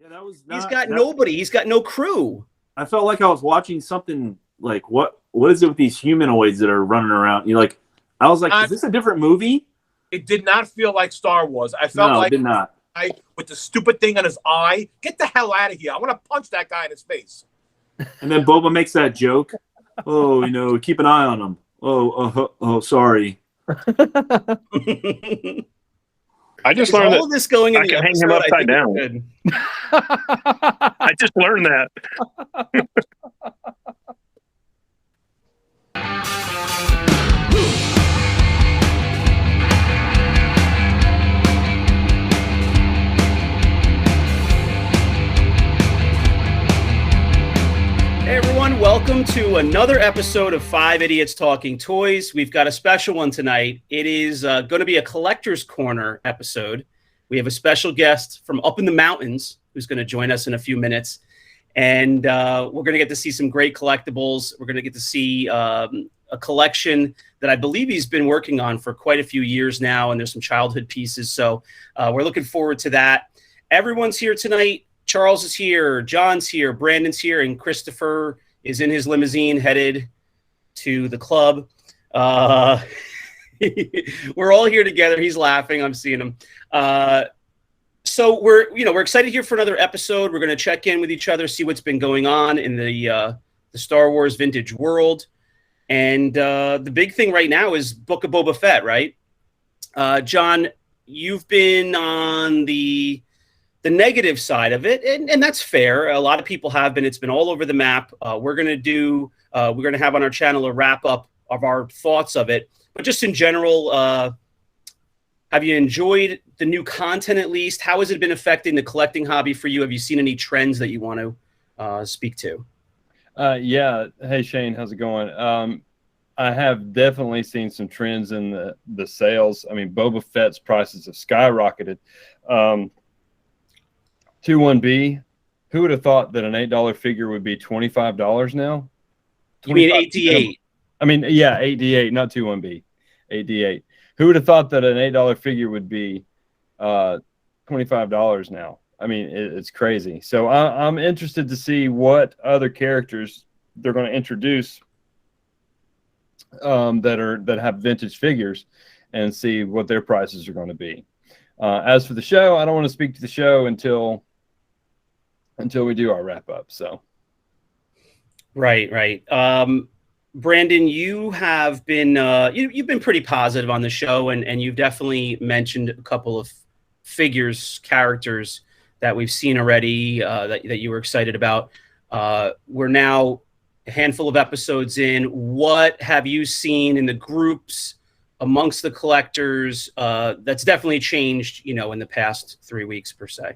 Yeah, that was He's got nobody. He's got no crew. I felt like I was watching something like what is it with these humanoids that are running around? I was like, is this a different movie? It did not feel like Star Wars. I felt like it did not. With the stupid thing on his eye. Get the hell out of here! I want to punch that guy in his face. And then Boba makes that joke. Oh, keep an eye on him. Oh, sorry. I just learned all this going in I can hang him upside down. I just learned that. Hey everyone, welcome to another episode of 5 Idiots Talking Toys. We've got a special one tonight. It is going to be a Collector's Corner episode. We have a special guest from up in the mountains who's going to join us in a few minutes. And we're going to get to see some great collectibles. We're going to get to see a collection that I believe he's been working on for quite a few years now. And there's some childhood pieces. So we're looking forward to that. Everyone's here tonight. Charles is here, John's here, Brandon's here, and Christopher is in his limousine headed to the club. We're all here together. He's laughing. I'm seeing him. So we're excited here for another episode. We're going to check in with each other, see what's been going on in the Star Wars vintage world. And the big thing right now is Book of Boba Fett, right? John, you've been on the negative side of it, and that's fair. A lot of people have been. It's been all over the map. We're going to have on our channel a wrap up of our thoughts of it. But just in general, have you enjoyed the new content at least? How has it been affecting the collecting hobby for you? Have you seen any trends that you want to speak to? Yeah. Hey, Shane, how's it going? I have definitely seen some trends in the sales. I mean, Boba Fett's prices have skyrocketed. 21B, who would have thought that an $8 figure would be $25 now? You mean 8D8? I mean, yeah, 8D8, not 21B, 8D8. Who would have thought that an $8 figure would be $25 now? I mean, it's crazy. So I'm interested to see what other characters they're going to introduce that have vintage figures, and see what their prices are going to be. As for the show, I don't want to speak to the show until we do our wrap up. So, right. Brandon, you have been you've been pretty positive on the show, and you've definitely mentioned a couple of characters that we've seen already that you were excited about. We're now a handful of episodes in. What have you seen in the groups amongst the collectors that's definitely changed, in the past 3 weeks per se?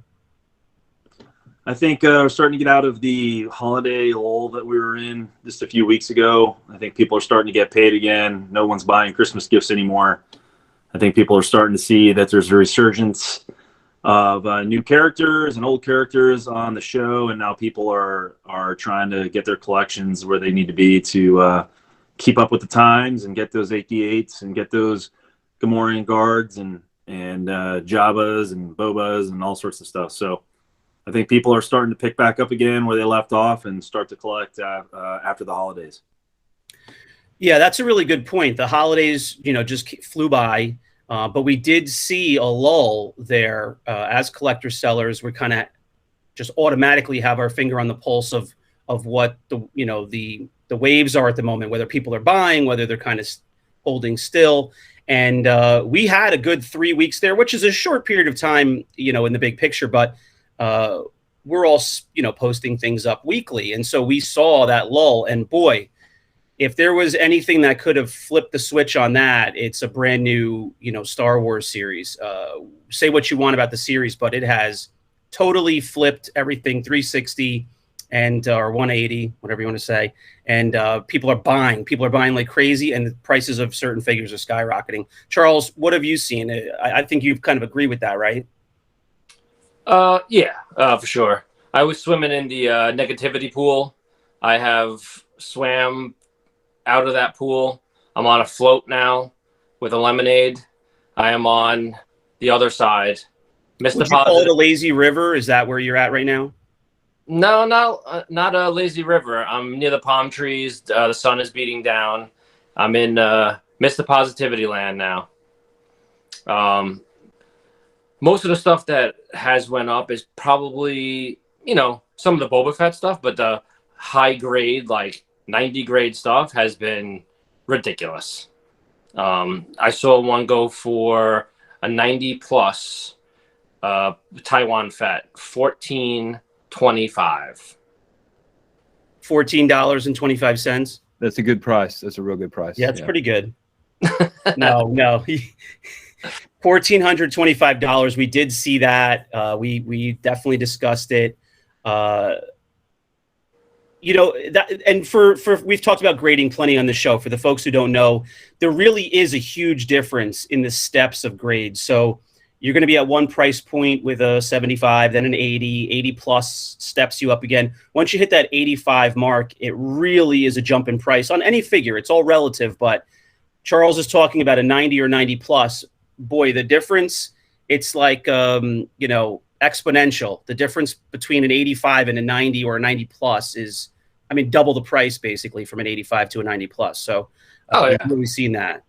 I think we're starting to get out of the holiday lull that we were in just a few weeks ago. I think people are starting to get paid again. No one's buying Christmas gifts anymore. I think people are starting to see that there's a resurgence of new characters and old characters on the show, and now people are trying to get their collections where they need to be to keep up with the times and get those 8D8s and get those Gamorrean guards and Jabbas and Bobas and all sorts of stuff. So I think people are starting to pick back up again where they left off and start to collect after the holidays. Yeah, that's a really good point. The holidays, just flew by, but we did see a lull there as collector sellers. We kind of just automatically have our finger on the pulse of what the waves are at the moment, whether people are buying, whether they're kind of holding still. And we had a good 3 weeks there, which is a short period of time, in the big picture, but we're all, posting things up weekly. And so we saw that lull, and boy, if there was anything that could have flipped the switch on that, it's a brand new, Star Wars series. Say what you want about the series, but it has totally flipped everything 360 and or 180, whatever you want to say. And people are buying like crazy, and the prices of certain figures are skyrocketing. Charles, what have you seen? I think you kind of agree with that, right? Yeah, for sure. I was swimming in the negativity pool. I have swam out of that pool. I'm on a float now with a lemonade. I am on the other side Missed Would the you call it positive. a lazy river? Is that where you're at right now? No, not a lazy river. I'm near the palm trees. The sun is beating down. I'm in Mr. Positivity land now. Most of the stuff that has went up is probably, some of the Boba Fett stuff, but the high grade, like 90 grade stuff has been ridiculous. I saw one go for a 90 plus Taiwan Fett, $14.25. $14.25. That's a good price. That's a real good price. Yeah, it's pretty good. No. $1,425. We did see that. We definitely discussed it. And for we've talked about grading plenty on the show. For the folks who don't know, there really is a huge difference in the steps of grades. So you're going to be at one price point with a 75, then an 80 plus steps you up again. Once you hit that 85 mark, it really is a jump in price on any figure. It's all relative, but Charles is talking about a 90 or 90 plus. Boy, the difference, it's like, exponential. The difference between an 85 and a 90 or a 90 plus is, double the price basically from an 85 to a 90 plus. So yeah. we've really seen that.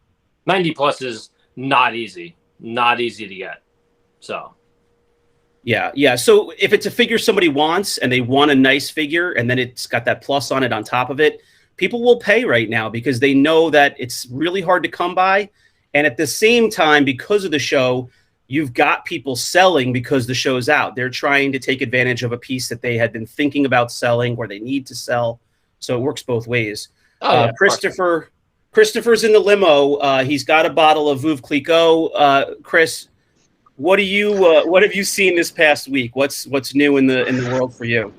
90 plus is not easy to get. So yeah. So if it's a figure somebody wants and they want a nice figure and then it's got that plus on it on top of it, people will pay right now because they know that it's really hard to come by. And at the same time, because of the show, you've got people selling because the show's out. They're trying to take advantage of a piece that they had been thinking about selling or they need to sell. So it works both ways. Christopher's in the limo. He's got a bottle of Veuve Clicquot. Chris, what have you seen this past week? What's new in the world for you?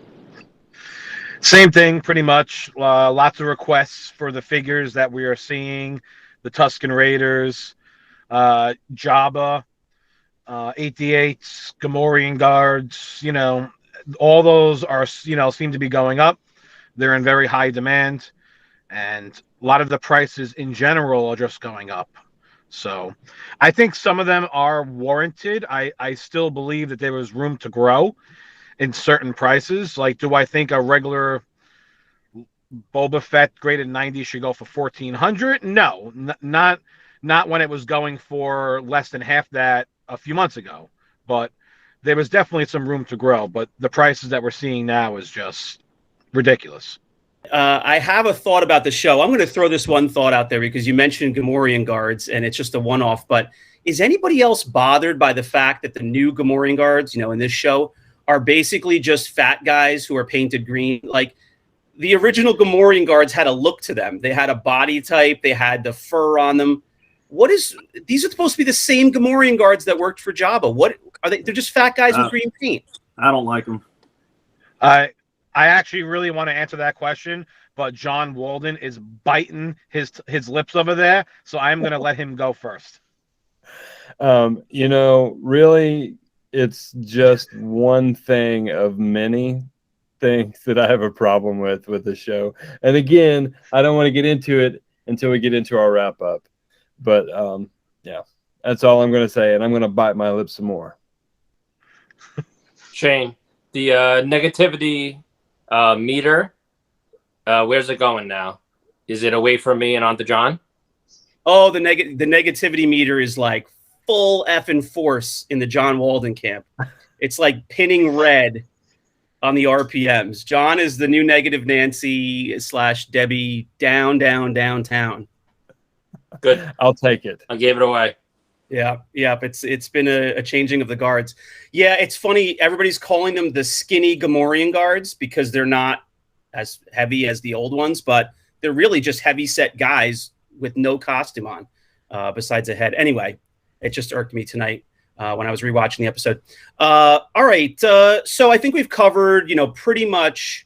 Same thing, pretty much. Lots of requests for the figures that we are seeing. The Tusken Raiders, Jabba, 88s, Gamorrean Guards, all those are, seem to be going up. They're in very high demand. And a lot of the prices in general are just going up. So I think some of them are warranted. I still believe that there was room to grow in certain prices. Like, do I think a regular Boba Fett graded 90 should go for $1,400? No, not when it was going for less than half that a few months ago. But there was definitely some room to grow. But the prices that we're seeing now is just ridiculous. I have a thought about the show. I'm going to throw this one thought out there because you mentioned Gamorrean Guards and it's just a one-off. But is anybody else bothered by the fact that the new Gamorrean Guards, in this show, are basically just fat guys who are painted green? Like, the original Gamorrean Guards had a look to them. They had a body type. They had the fur on them. These are supposed to be the same Gamorrean Guards that worked for Jabba. What are they? They're just fat guys with green paint. I don't like them. I actually really want to answer that question, but John Walden is biting his lips over there, so I'm going to let him go first. Really, it's just one thing of many things that I have a problem with the show. And again, I don't want to get into it until we get into our wrap up. But yeah, that's all I'm going to say, and I'm going to bite my lips some more. Shane, the negativity meter, where's it going now? Is it away from me and onto John? Oh, the negativity meter is like full effing force in the John Walden camp. It's like pinning red on the RPMs. John is the new negative Nancy / Debbie downtown. Good. I'll take it. I gave it away. Yeah. It's been a changing of the guards. Yeah, it's funny. Everybody's calling them the skinny Gamorrean Guards because they're not as heavy as the old ones, but they're really just heavy set guys with no costume on besides a head. Anyway, it just irked me tonight when I was rewatching the episode. All right. So I think we've covered, pretty much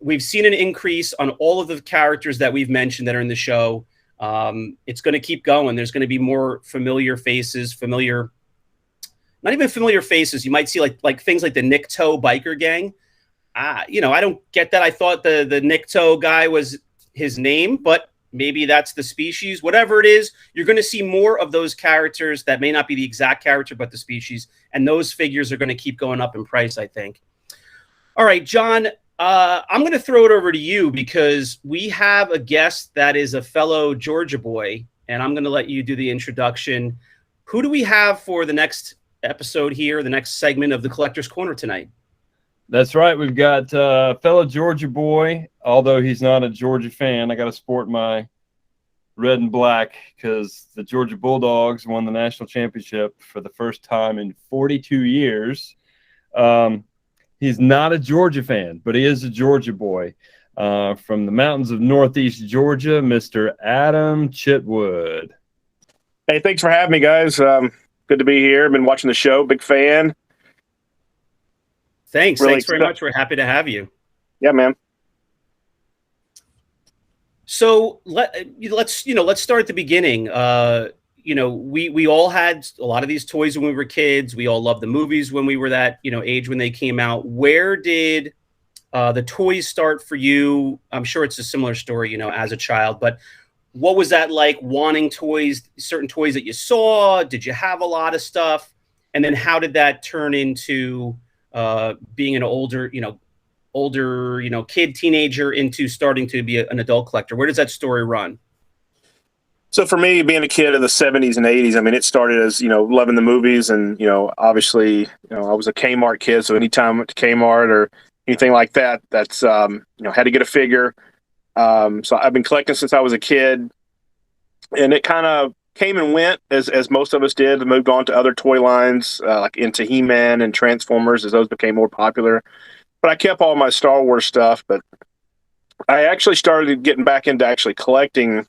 we've seen an increase on all of the characters that we've mentioned that are in the show. It's going to keep going. There's going to be more familiar faces, not even familiar faces. You might see like things like the Nikto biker gang. I don't get that. I thought the Nikto guy was his name, but maybe that's the species, whatever it is, you're going to see more of those characters that may not be the exact character, but the species. And those figures are going to keep going up in price, I think. All right, John, I'm going to throw it over to you because we have a guest that is a fellow Georgia boy, and I'm going to let you do the introduction. Who do we have for the next episode here, the next segment of the Collector's Corner tonight? That's right. We've got fellow Georgia boy, although he's not a Georgia fan. I got to sport my red and black because the Georgia Bulldogs won the national championship for the first time in 42 years. He's not a Georgia fan, but he is a Georgia boy. From the mountains of Northeast Georgia, Mr. Adam Chitwood. Hey, thanks for having me, guys. Good to be here. I've been watching the show. Big fan. Thanks. Really Thanks very much. We're happy to have you. Yeah, man. So let's start at the beginning. We all had a lot of these toys when we were kids. We all loved the movies when we were that age when they came out. Where did the toys start for you? I'm sure it's a similar story, as a child, but what was that like, wanting toys, certain toys that you saw? Did you have a lot of stuff? And then how did that turn into being an older kid, teenager, into starting to be an adult collector? Where does that story run? So for me, being a kid in the 70s and 80s, I mean, it started as, loving the movies. And, obviously, I was a Kmart kid. So anytime I went to Kmart or anything like that, that's, had to get a figure. So I've been collecting since I was a kid. And it kind of came and went as most of us did. And moved on to other toy lines, like into He-Man and Transformers as those became more popular. But I kept all my Star Wars stuff. But I actually started getting back into actually collecting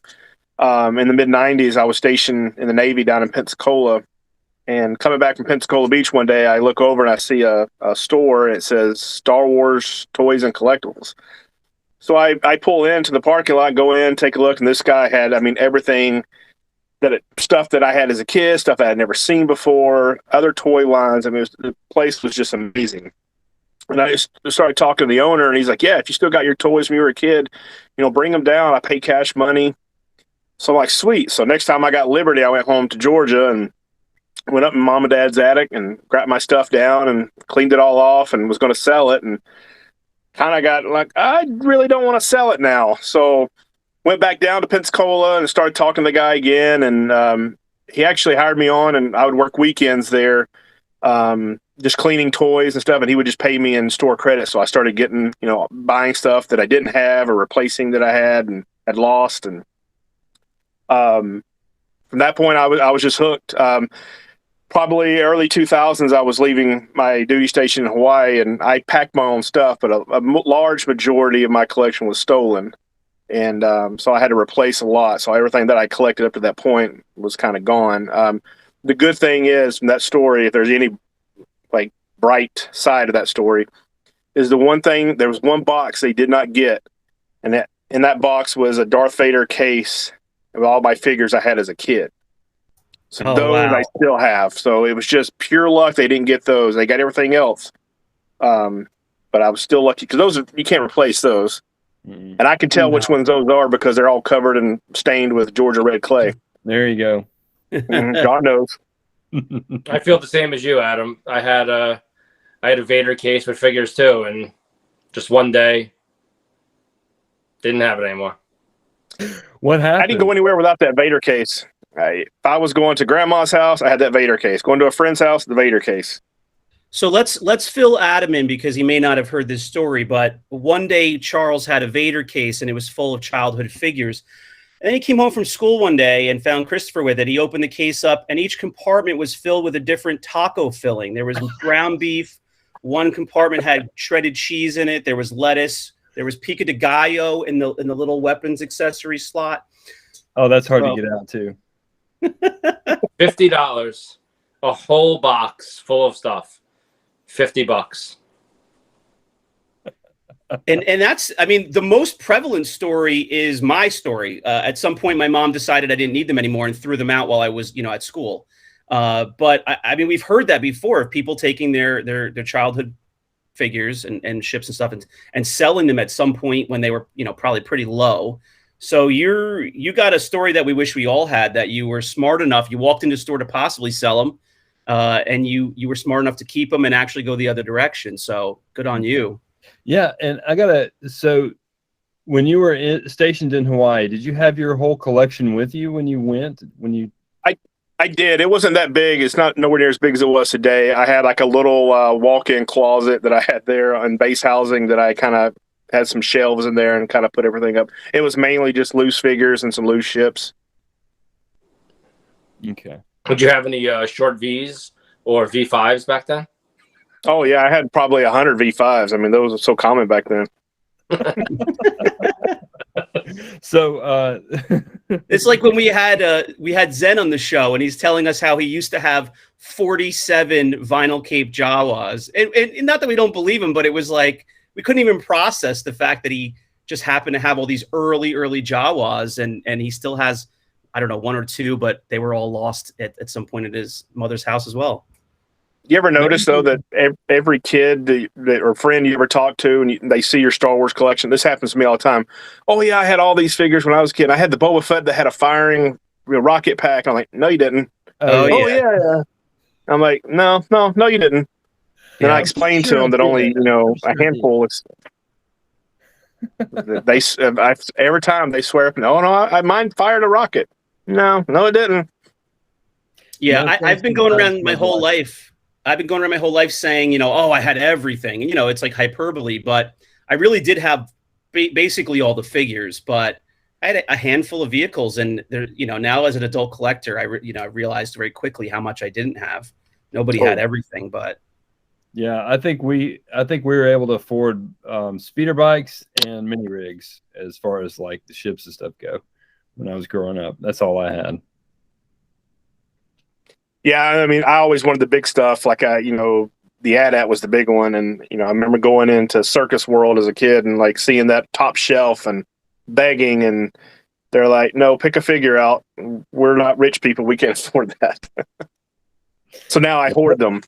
in the mid-90s. I was stationed in the Navy down in Pensacola. And coming back from Pensacola Beach one day, I look over and I see a store, and it says Star Wars Toys and Collectibles. So I pull into the parking lot, go in, take a look, and this guy had, everything stuff that I had as a kid, stuff I had never seen before, other toy lines. The place was just amazing. And I just started talking to the owner, and he's like, yeah, if you still got your toys when you were a kid, bring them down. I pay cash money. So I'm like, sweet. So next time I got liberty, I went home to Georgia and went up in mom and dad's attic and grabbed my stuff down and cleaned it all off and was going to sell it. And kind of got like, I really don't want to sell it now. So went back down to Pensacola and started talking to the guy again. And he actually hired me on, and I would work weekends there, just cleaning toys and stuff. And he would just pay me in store credit. So I started getting, buying stuff that I didn't have or replacing that I had and had lost. And from that point, I was just hooked. Probably early 2000s, I was leaving my duty station in Hawaii, and I packed my own stuff, but a large majority of my collection was stolen. And so I had to replace a lot. So everything that I collected up to that point was kind of gone. The good thing is, from that story, if there's any like bright side of that story, is the one thing, there was one box they did not get. And that in that box was a Darth Vader case of all my figures I had as a kid. So those wow. I still have. So it was just pure luck they didn't get those. They got everything else. But I was still lucky because those you can't replace those. And I can tell which ones those are because they're all covered and stained with Georgia red clay. There you go. God knows. I feel the same as you, Adam. I had a Vader case with figures too, and just one day didn't have it anymore. What happened? I didn't go anywhere without that Vader case. If I was going to grandma's house, I had that Vader case. Going to a friend's house, the Vader case. So let's fill Adam in because he may not have heard this story, but one day Charles had a Vader case and it was full of childhood figures. And then he came home from school one day and found Christopher with it. He opened the case up and each compartment was filled with a different taco filling. There was ground beef. One compartment had shredded cheese in it. There was lettuce. There was pico de gallo in the little weapons accessory slot. Oh, that's hard to get out too. $50, a whole box full of stuff. $50. And that's, I mean, the most prevalent story is my story. At some point, my mom decided I didn't need them anymore and threw them out while I was, at school. But I mean, we've heard that before of people taking their childhood figures and ships and stuff and selling them at some point when they were, probably pretty low. So you got a story that we wish we all had, that you were smart enough. You walked into the store to possibly sell them, and you were smart enough to keep them and actually go the other direction. So good on you. Yeah, and so when you were stationed in Hawaii, did you have your whole collection with you when you went? I did. It wasn't that big. It's not nowhere near as big as it was today. I had like a little walk-in closet that I had there on base housing that I kind of had some shelves in there and kind of put everything up. It was mainly just loose figures and some loose ships. Okay. Would you have any short Vs or V5s back then? Oh yeah, I had probably 100 V5s. I mean, those were so common back then. So it's like when we had Zen on the show, and he's telling us how he used to have 47 vinyl Cape Jawas, and not that we don't believe him, but it was like we couldn't even process the fact that he just happened to have all these early Jawas, and he still has, I don't know, one or two, but they were all lost at some point at his mother's house as well. You ever notice, though, that every kid or friend you ever talk to, and they see your Star Wars collection, this happens to me all the time. Oh, yeah, I had all these figures when I was a kid. I had the Boba Fett that had a firing rocket pack. I'm like, no, you didn't. Oh, yeah. I'm like, no, you didn't. And I explained to them that only, a handful is. Every time they swear, no, mine fired a rocket. No, it didn't. Yeah, I've been going around my whole life. I've been going around my whole life saying, oh, I had everything. And, it's like hyperbole, but I really did have basically all the figures, but I had a handful of vehicles. And, now as an adult collector, I realized very quickly how much I didn't have. Nobody had everything, but. Yeah, I think we were able to afford speeder bikes and mini rigs as far as like the ships and stuff go when I was growing up. That's all I had. Yeah, I mean, I always wanted the big stuff. Like, the AT-AT was the big one. And, I remember going into Circus World as a kid and, like, seeing that top shelf and begging. And they're like, no, pick a figure out. We're not rich people. We can't afford that. So now I hoard them.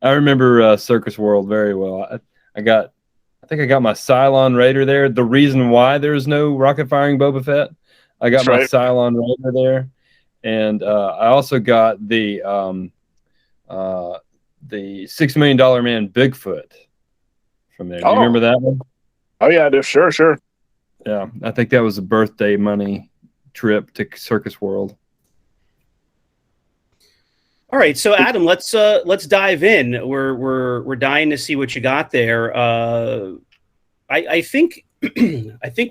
I remember Circus World very well. I think I got my Cylon Raider there. The reason why there's no rocket firing Boba Fett, I got my Cylon Raider there. And I also got the $6 Million Man Bigfoot from there. Do you remember that one? Oh yeah, I do. Sure. Yeah, I think that was a birthday money trip to Circus World. All right, so Adam, let's dive in. We're dying to see what you got there. I think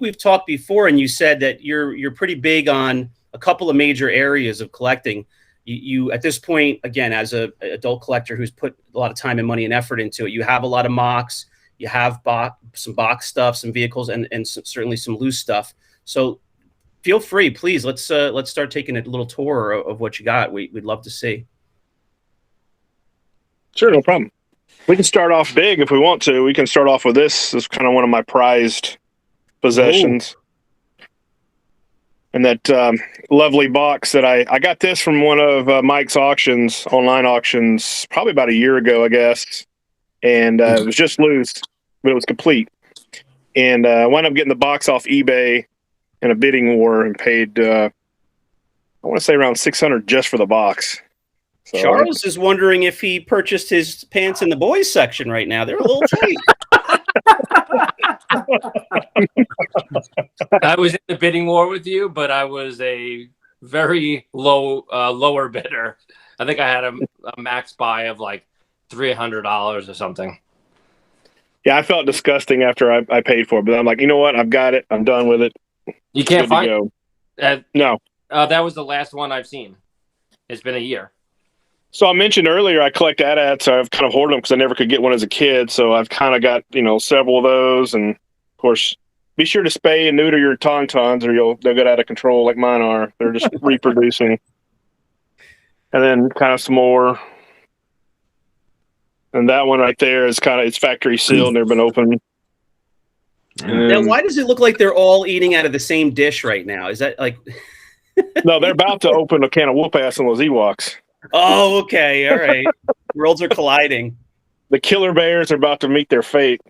we've talked before, and you said that you're pretty big on a couple of major areas of collecting. You at this point, again, as an adult collector who's put a lot of time and money and effort into it, you have a lot of mocks, you have some box stuff, some vehicles, and certainly some loose stuff. So feel free, please. Let's start taking a little tour of what you got. We'd love to see. Sure, no problem. We can start off big if we want to. We can start off with this. This is kind of one of my prized possessions. Ooh. And that lovely box that I got this from one of Mike's auctions, online auctions, probably about a year ago, I guess. And it was just loose, but it was complete. And I wound up getting the box off eBay in a bidding war and paid, I want to say around $600 just for the box. So, Charles is wondering if he purchased his pants in the boys section right now. They're a little tight. I was in the bidding war with you, but I was a very lower bidder. I think I had a max buy of like $300 or something. Yeah, I felt disgusting after I paid for it, but I'm like, you know what? I've got it. I'm done with it. You can't find it? No. That was the last one I've seen. It's been a year. So I mentioned earlier I collect AT-ATs. So I've kind of hoarded them because I never could get one as a kid. So I've kind of got, several of those. And, of course, be sure to spay and neuter your tauntauns or they'll get out of control like mine are. They're just reproducing. And then kind of some more. And that one right there is it's factory sealed, never been opened. Now, why does it look like they're all eating out of the same dish right now? Is that like... No, they're about to open a can of whoop ass on those Ewoks. Oh, okay. All right. Worlds are colliding. The killer bears are about to meet their fate.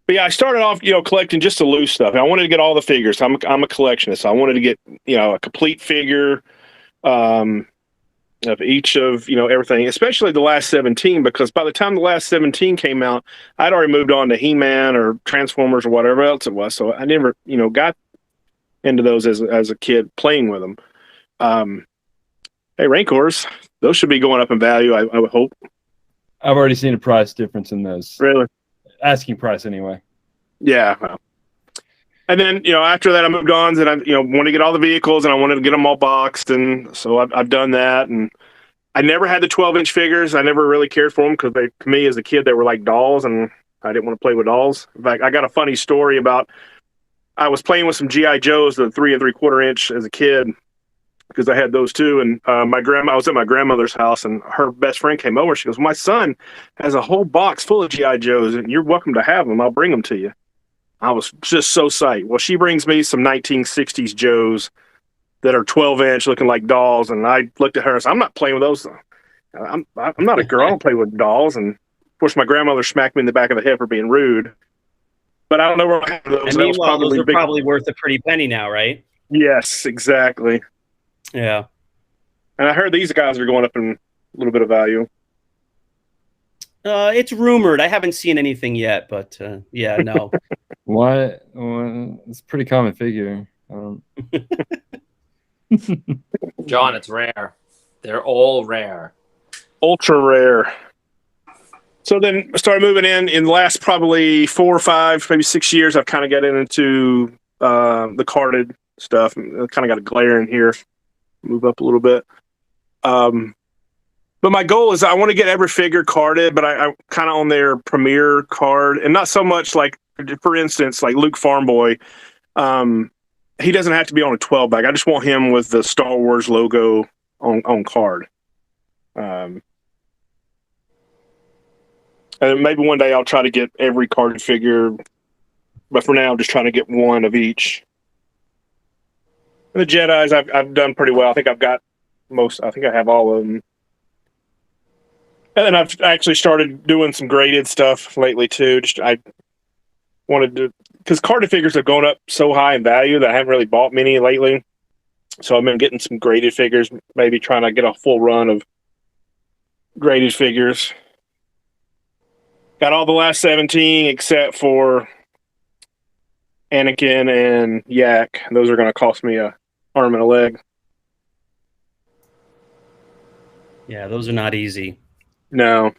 But yeah, I started off, collecting just the loose stuff. I wanted to get all the figures. I'm a collectionist. So I wanted to get, a complete figure of each of, everything, especially the last 17, because by the time the last 17 came out, I'd already moved on to He-Man or Transformers or whatever else it was. So I never, got into those as a kid playing with them. Hey, Rancors, those should be going up in value, I would hope. I've already seen a price difference in those. Really? Asking price anyway. Yeah. Well. And then, after that, I moved on and I, wanted to get all the vehicles and I wanted to get them all boxed. And so I've done that. And I never had the 12-inch figures. I never really cared for them because to me as a kid, they were like dolls and I didn't want to play with dolls. In fact, I got a funny story about, I was playing with some G.I. Joes, the 3 3/4 inch as a kid, because I had those too. And I was at my grandmother's house and her best friend came over. She goes, my son has a whole box full of G.I. Joes and you're welcome to have them. I'll bring them to you. I was just so psyched. Well, she brings me some 1960s Joes that are 12-inch looking like dolls. And I looked at her and said, I'm not playing with those. I'm not a girl. I don't play with dolls. And of course, my grandmother smacked me in the back of the head for being rude. But I don't know where I have those. And meanwhile, those are probably worth a pretty penny now, right? Yes, exactly. Yeah. And I heard these guys are going up in a little bit of value. It's rumored. I haven't seen anything yet, but yeah, no. What? It's a pretty common figure. John, it's rare. They're all rare. Ultra rare. So then I started moving in the last probably 4 or 5, maybe 6 years. I've kind of got into the carded stuff. I kind of got a glare in here. Move up a little bit. But my goal is I want to get every figure carded, but I kind of on their premier card, and not so much like, for instance, like Luke Farmboy. He doesn't have to be on a 12 bag. I just want him with the Star Wars logo on card. And maybe one day I'll try to get every carded figure, but for now I'm just trying to get one of each. And the Jedis I've done pretty well. I think I've got most. I think I have all of them. And then I've actually started doing some graded stuff lately too. I wanted to, because carded figures have gone up so high in value that I haven't really bought many lately. So I've been getting some graded figures, maybe trying to get a full run of graded figures. Got all the last 17 except for Anakin and Yak. Those are going to cost me an arm and a leg. Yeah, those are not easy. No.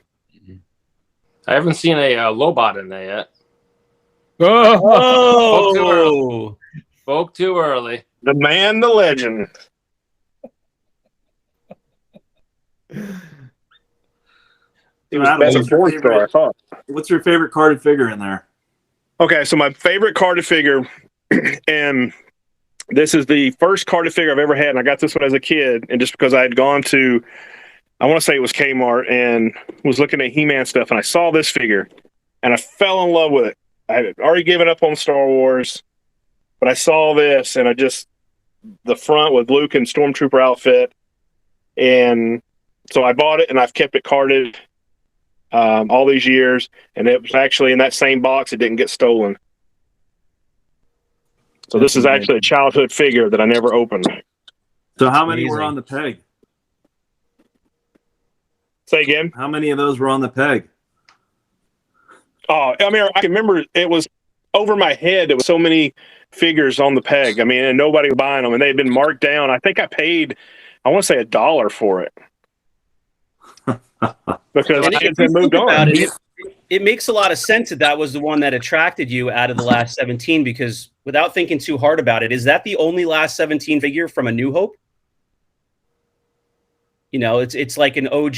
I haven't seen a Lobot in there yet. Oh! Spoke too early. The man, the legend. He was Adam, best what's your 4-star, I thought. What's your favorite carded figure in there? Okay, so my favorite carded figure, and this is the first carded figure I've ever had, and I got this one as a kid, and just because I had gone to, I want to say it was Kmart, and was looking at He-Man stuff, and I saw this figure, and I fell in love with it. I had already given up on Star Wars, but I saw this, and the front with Luke and Stormtrooper outfit, and so I bought it, and I've kept it carded all these years, and it was actually in that same box. It didn't get stolen. So this is actually a childhood figure that I never opened. So how many were on the peg? Say again? How many of those were on the peg? Oh, I mean, I can remember it was over my head. There was so many figures on the peg. I mean, and nobody was buying them, and they had been marked down. I think I paid, I want to say $1 for it. Because kids had moved on. It makes a lot of sense that was the one that attracted you out of the last 17, because without thinking too hard about it, is that the only last 17 figure from A New Hope? You know, it's like an OG,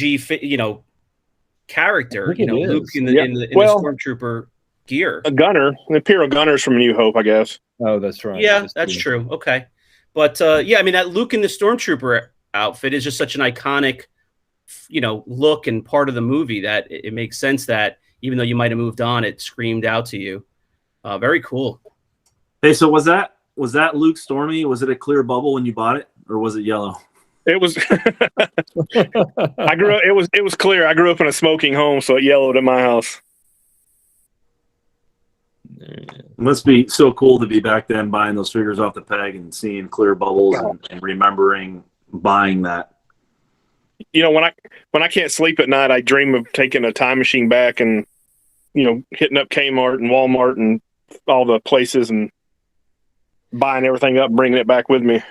character. You know, Luke in the Stormtrooper gear. A gunner, an Imperial gunner's from A New Hope, I guess. Oh, that's right. Yeah, that's true. Okay, but yeah, I mean that Luke in the Stormtrooper outfit is just such an iconic, look and part of the movie that it makes sense that even though you might have moved on, it screamed out to you. Very cool. Hey, so was that Luke Stormy? Was it a clear bubble when you bought it, or was it yellow? It was. I grew up. It was clear. I grew up in a smoking home, so it yellowed at my house. There he is. It must be so cool to be back then buying those figures off the peg and seeing clear bubbles and remembering buying that. You know, when I can't sleep at night, I dream of taking a time machine back and, you know, hitting up Kmart and Walmart and all the places and buying everything up, bringing it back with me.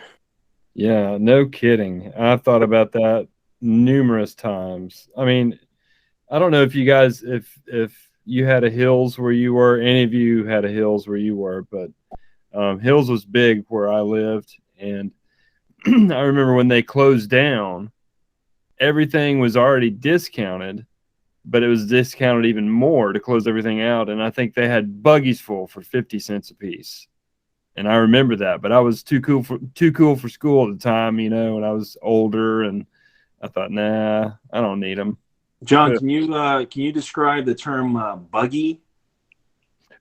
Yeah, no kidding. I've thought about that numerous times. I mean, I don't know if you guys, if you had a Hills where you were, any of you had a Hills where you were, but Hills was big where I lived. And I remember when they closed down, everything was already discounted, but it was discounted even more to close everything out. And I think they had buggies full for 50 cents a piece. And I remember that, but I was too cool for school at the time, you know, when I was older, and I thought, nah, I don't need them. John, can you describe the term buggy?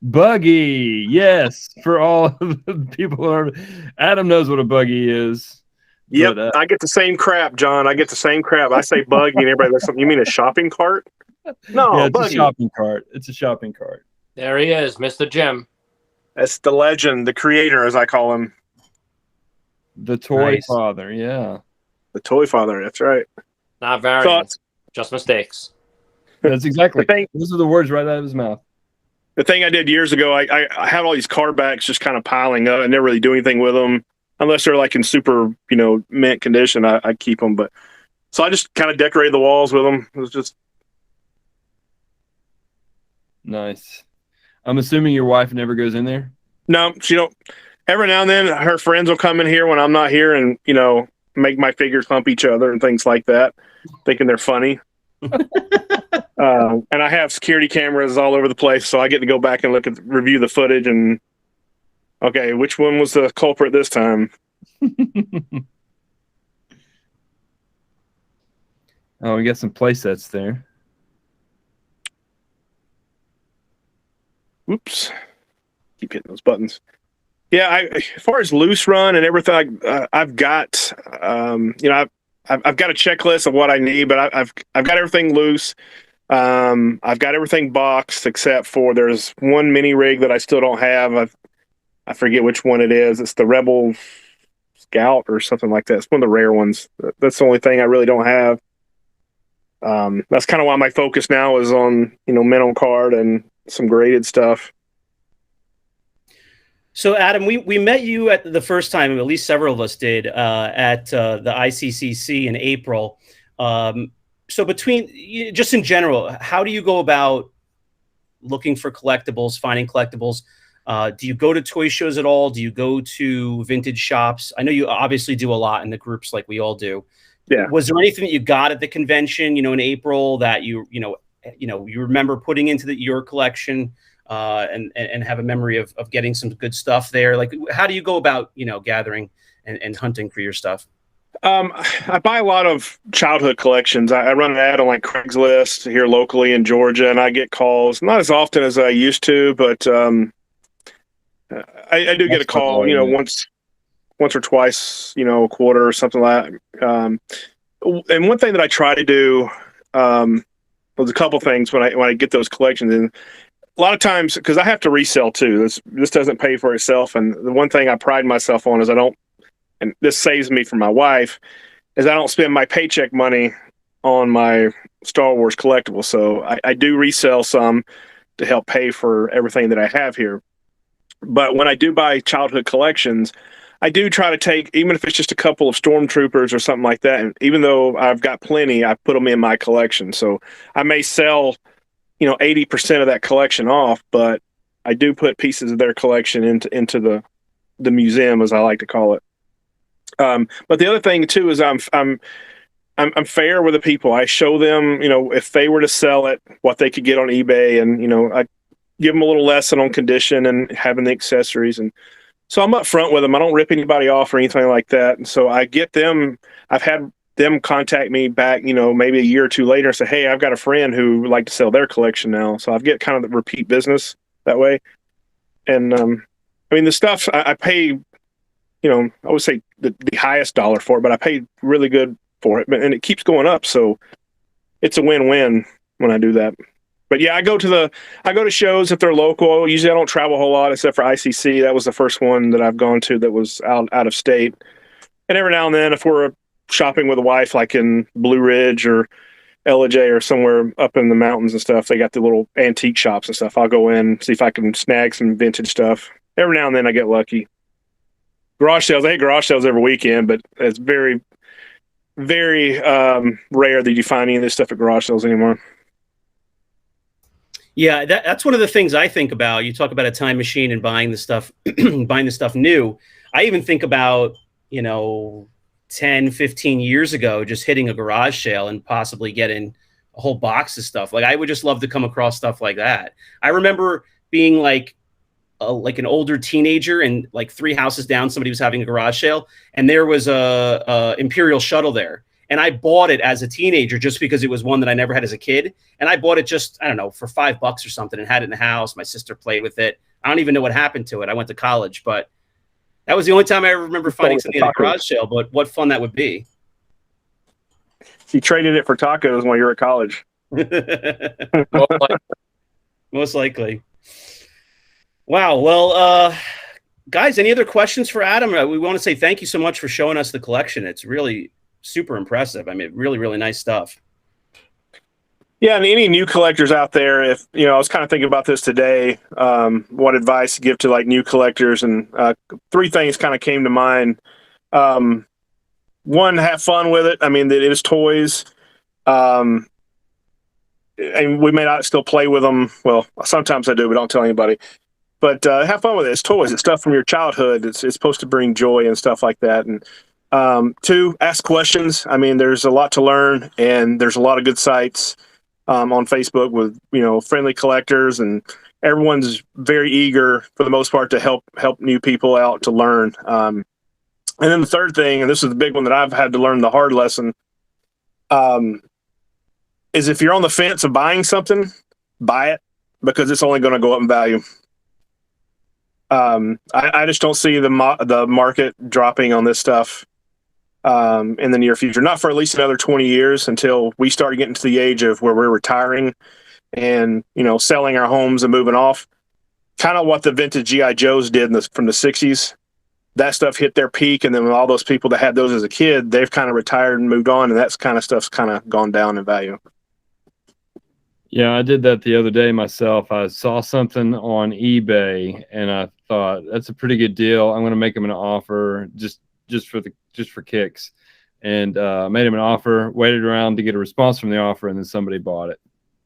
Buggy, yes, for all of the people who are. Adam knows what a buggy is. Yep, But, I get the same crap, John. I get the same crap. I say buggy, and everybody looks. You mean a shopping cart? No, yeah, it's buggy. a shopping cart. It's a shopping cart. There he is, Mr. Jim. That's the legend, the creator, as I call him, The toy Nice. father, yeah. the toy father. That's right. Not variants, Thoughts? just mistakes. That's exactly. The thing- Those are the words right out of his mouth. The thing I did years ago, I had all these car backs just kind of piling up. I never really do anything with them unless they're like in super, you know, mint condition. I keep them, but so I just kind of decorated the walls with them. It was just Nice. I'm assuming your wife never goes in there. no, she don't. Every now and then, her friends will come in here when I'm not here, and you know, make my figures hump each other and things like that, thinking they're funny. And I have security cameras all over the place, so I get to go back and review the footage and okay, which one was the culprit this time? Oh, we got some play sets there. Whoops, keep hitting those buttons. Yeah, as far as loose run and everything, I've got, you know, I've got a checklist of what I need, but I've got everything loose. I've got everything boxed except for there's one mini rig that I still don't have. I forget which one it is. It's the Rebel Scout or something like that. It's one of the rare ones. That's the only thing I really don't have. That's kind of why my focus now is on, you know, mint on card and some graded stuff. So, Adam, we met you at the first time, at least several of us did, at the ICCC in April. So just in general, how do you go about looking for collectibles, finding collectibles? Do you go to toy shows at all? Do you go to vintage shops? I know you obviously do a lot in the groups like we all do. Yeah. Was there anything that you got at the convention, you know, in April that you remember putting into your collection? And have a memory of getting some good stuff there. Like, how do you go about, you know, gathering and hunting for your stuff? I buy a lot of childhood collections. I run an ad on like Craigslist here locally in Georgia, and I get calls, not as often as I used to, but I do get a call, you know, once or twice, you know, a quarter or something like that. And one thing that I try to do was a couple things when I get those collections in. A lot of times, because I have to resell too, this doesn't pay for itself. And the one thing I pride myself on is and this saves me from my wife, is I don't spend my paycheck money on my Star Wars collectibles. So I do resell some to help pay for everything that I have here. But when I do buy childhood collections, I do try to take, even if it's just a couple of stormtroopers or something like that, and even though I've got plenty, I put them in my collection. So I may sell, you know, 80% of that collection off, but I do put pieces of their collection into the museum, as I like to call it. But the other thing too is I'm fair with the people. I show them, you know, if they were to sell it, what they could get on eBay, and you know, I give them a little lesson on condition and having the accessories, and so I'm up front with them. I don't rip anybody off or anything like that. And so I get them. I've had them contact me back, you know, maybe a year or two later and say, hey, I've got a friend who would like to sell their collection now. So I've get kind of the repeat business that way. And I mean, the stuff I pay, you know, I would say the highest dollar for it, but I pay really good for it, and it keeps going up. So it's a win-win when I do that. But yeah, I go to shows if they're local. Usually I don't travel a whole lot except for ICC. That was the first one that I've gone to that was out of state. And every now and then, if we're shopping with a wife, like in Blue Ridge or LJ or somewhere up in the mountains and stuff, they got the little antique shops and stuff. I'll go in, see if I can snag some vintage stuff. Every now and then I get lucky. Garage sales, I hate garage sales every weekend, but it's very, very rare that you find any of this stuff at garage sales anymore. Yeah, that's one of the things I think about. You talk about a time machine and buying the stuff, buying the stuff new. I even think about, 10, 15 years ago, just hitting a garage sale and possibly getting a whole box of stuff. Like, I would just love to come across stuff like that. I remember being like an older teenager, and like 3 houses down, somebody was having a garage sale, and there was a Imperial shuttle there. And I bought it as a teenager just because it was one that I never had as a kid. And I bought it just, I don't know, for $5 or something, and had it in the house. My sister played with it. I don't even know what happened to it. I went to college, but that was the only time I ever remember finding something at a garage sale. But what fun that would be. You traded it for tacos when you were at college. Most likely. Wow. Well, guys, any other questions for Adam? We want to say thank you so much for showing us the collection. It's really super impressive. I mean, really, really nice stuff. Yeah, and any new collectors out there, if I was kind of thinking about this today, what advice to give to like new collectors, and 3 things kind of came to mind. One, have fun with it. I mean, it is toys, and we may not still play with them. Well, sometimes I do, but don't tell anybody. But have fun with it. It's toys. It's stuff from your childhood. It's supposed to bring joy and stuff like that. And 2, ask questions. I mean, there's a lot to learn, and there's a lot of good sites on Facebook with friendly collectors, and everyone's very eager for the most part to help new people out to learn. And then the 3rd thing, and this is the big one that I've had to learn the hard lesson, is if you're on the fence of buying something, buy it, because it's only going to go up in value. I just don't see the market dropping on this stuff in the near future, not for at least another 20 years, until we start getting to the age of where we're retiring and selling our homes and moving off. Kind of what the vintage GI Joes did from the 60s. That stuff hit their peak, and then all those people that had those as a kid, they've kind of retired and moved on, and that's kind of stuff's kind of gone down in value. Yeah, I did that the other day myself. I saw something on eBay, and I thought, that's a pretty good deal. I'm going to make them an offer just for kicks, and made him an offer, waited around to get a response from the offer, and then somebody bought it.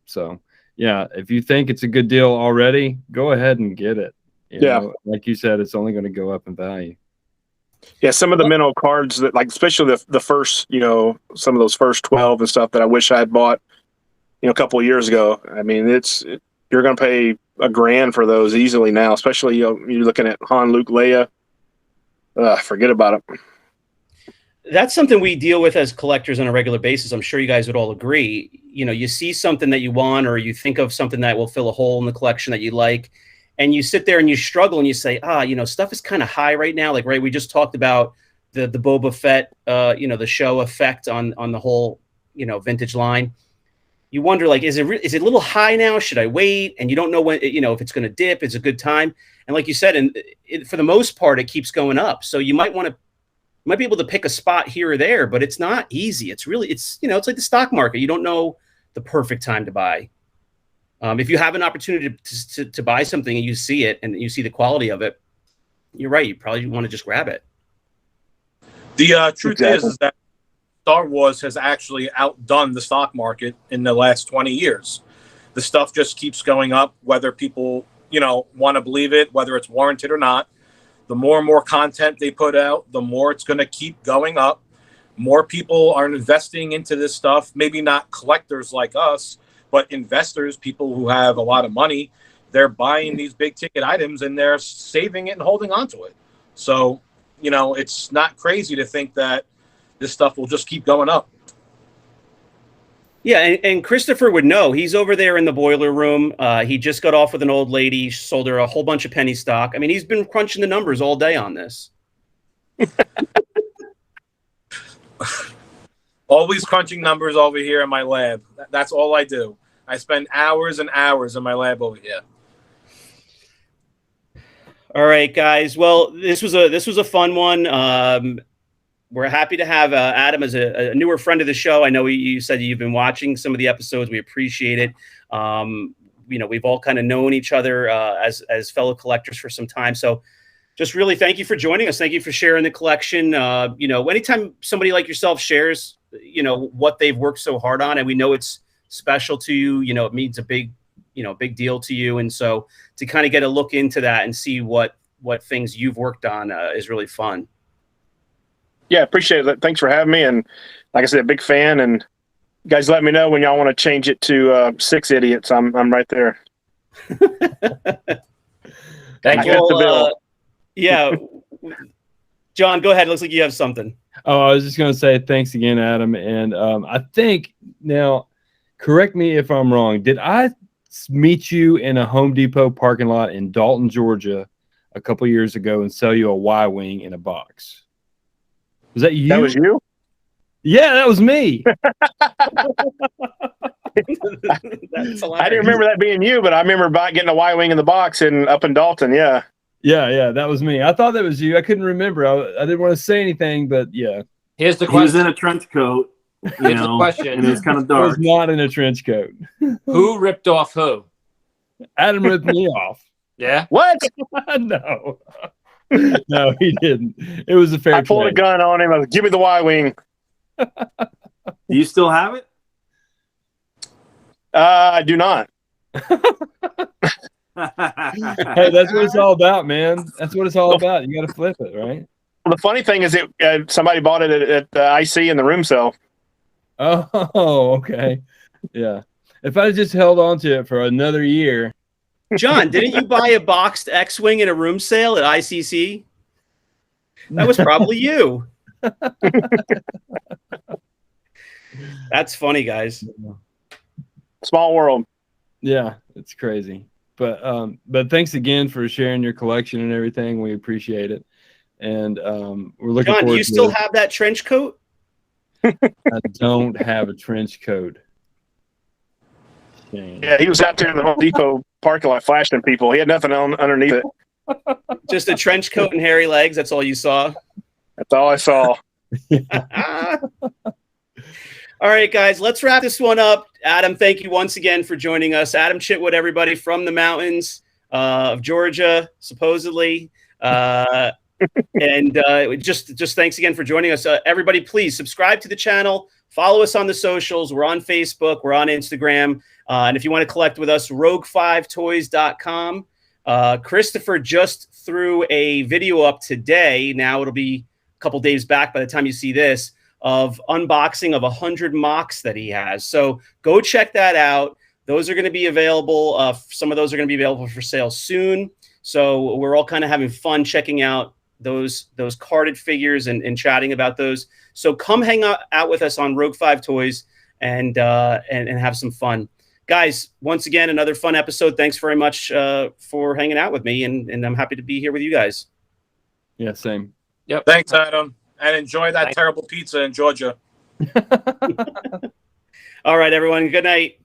So yeah, if you think it's a good deal already, go ahead and get it. You know, like you said, it's only going to go up in value. Yeah, some of the minnow cards that, like, especially the first, some of those first 12 and stuff that I wish I had bought, a couple of years ago. I mean, you're going to pay $1,000 for those easily now, especially you're looking at Han, Luke, Leia. Forget about it. That's something we deal with as collectors on a regular basis. I'm sure you guys would all agree. You see something that you want, or you think of something that will fill a hole in the collection that you like, and you sit there and you struggle and you say, stuff is kind of high right now. Like, right, we just talked about the Boba Fett, the show effect on the whole, vintage line. You wonder, like, is it a little high now? Should I wait? And you don't know when, if it's going to dip. It's a good time. And like you said, for the most part, it keeps going up. So you might be able to pick a spot here or there, but it's not easy. It's like the stock market. You don't know the perfect time to buy. If you have an opportunity to buy something and you see it and you see the quality of it, you're right. You probably want to just grab it. The truth is that Star Wars has actually outdone the stock market in the last 20 years. The stuff just keeps going up, whether people, want to believe it, whether it's warranted or not. The more and more content they put out, the more it's going to keep going up. More people are investing into this stuff, maybe not collectors like us, but investors, people who have a lot of money. They're buying these big ticket items and they're saving it and holding on to it. So, it's not crazy to think that this stuff will just keep going up. Yeah, and Christopher would know. He's over there in the boiler room. He just got off with an old lady, sold her a whole bunch of penny stock. I mean, he's been crunching the numbers all day on this. Always crunching numbers over here in my lab. That's all I do. I spend hours and hours in my lab over here. All right, guys. Well, this was a fun one. We're happy to have Adam as a newer friend of the show. I know you said you've been watching some of the episodes. We appreciate it. We've all kind of known each other as fellow collectors for some time. So just really thank you for joining us. Thank you for sharing the collection. Anytime somebody like yourself shares, what they've worked so hard on, and we know it's special to you, it means a big deal to you. And so to kind of get a look into that and see what things you've worked on is really fun. Yeah, appreciate it. Thanks for having me. And like I said, big fan. And you guys let me know when y'all want to change it to 6 idiots. I'm right there. Thank you. Well, yeah. John, go ahead. Looks like you have something. Oh, I was just going to say thanks again, Adam. And I think now, correct me if I'm wrong. Did I meet you in a Home Depot parking lot in Dalton, Georgia a couple years ago and sell you a Y-wing in a box? Was that you? That was you? Yeah, that was me. I didn't remember that being you, but I remember getting a Y-wing in the box up in Dalton. Yeah. Yeah, that was me. I thought that was you. I couldn't remember. I didn't want to say anything, but yeah. Here's the He was question. in a trench coat, Here's the question. and it was kind of I was dark. not in a trench coat. Who ripped off who? Adam ripped me off. Yeah. What? No. No, he didn't. It was a fair I pulled a trade. gun on him. I was, give me the Y-wing. Do you still have it? I do not. Hey, that's what it's all about, man. That's what it's all about. You got to flip it, right? The funny thing is, somebody bought it at the IC in the room sale. Oh, okay. Yeah. If I just held on to it for another year. John, didn't you buy a boxed X-Wing in a room sale at ICC? That was probably you. That's funny, guys. Small world. Yeah, it's crazy. But thanks again for sharing your collection and everything. We appreciate it. And we're looking John, do forward you to still it. have that trench coat? I don't have a trench coat. Shame. Yeah, he was out there in the Home Depot parking lot flashing people. He had nothing on underneath it. Just a trench coat and hairy legs. That's all you saw. That's all I saw. All right, guys, let's wrap this one up. Adam, thank you once again for joining us. Adam Chitwood, everybody from the mountains of Georgia, supposedly. And just thanks again for joining us. Everybody, please subscribe to the channel. Follow us on the socials. We're on Facebook. We're on Instagram. And if you want to collect with us, rogue5toys.com. Christopher just threw a video up today. Now it'll be a couple days back by the time you see this, of unboxing of 100 mocks that he has. So go check that out. Those are going to be available. Some of those are going to be available for sale soon. So we're all kind of having fun checking out those carded figures and chatting about those. So come hang out with us on Rogue 5 Toys and have some fun. Guys, once again, another fun episode. Thanks very much for hanging out with me, and I'm happy to be here with you guys. Yeah, same. Yep. Thanks, Adam. And enjoy that terrible pizza in Georgia. All right, everyone. Good night.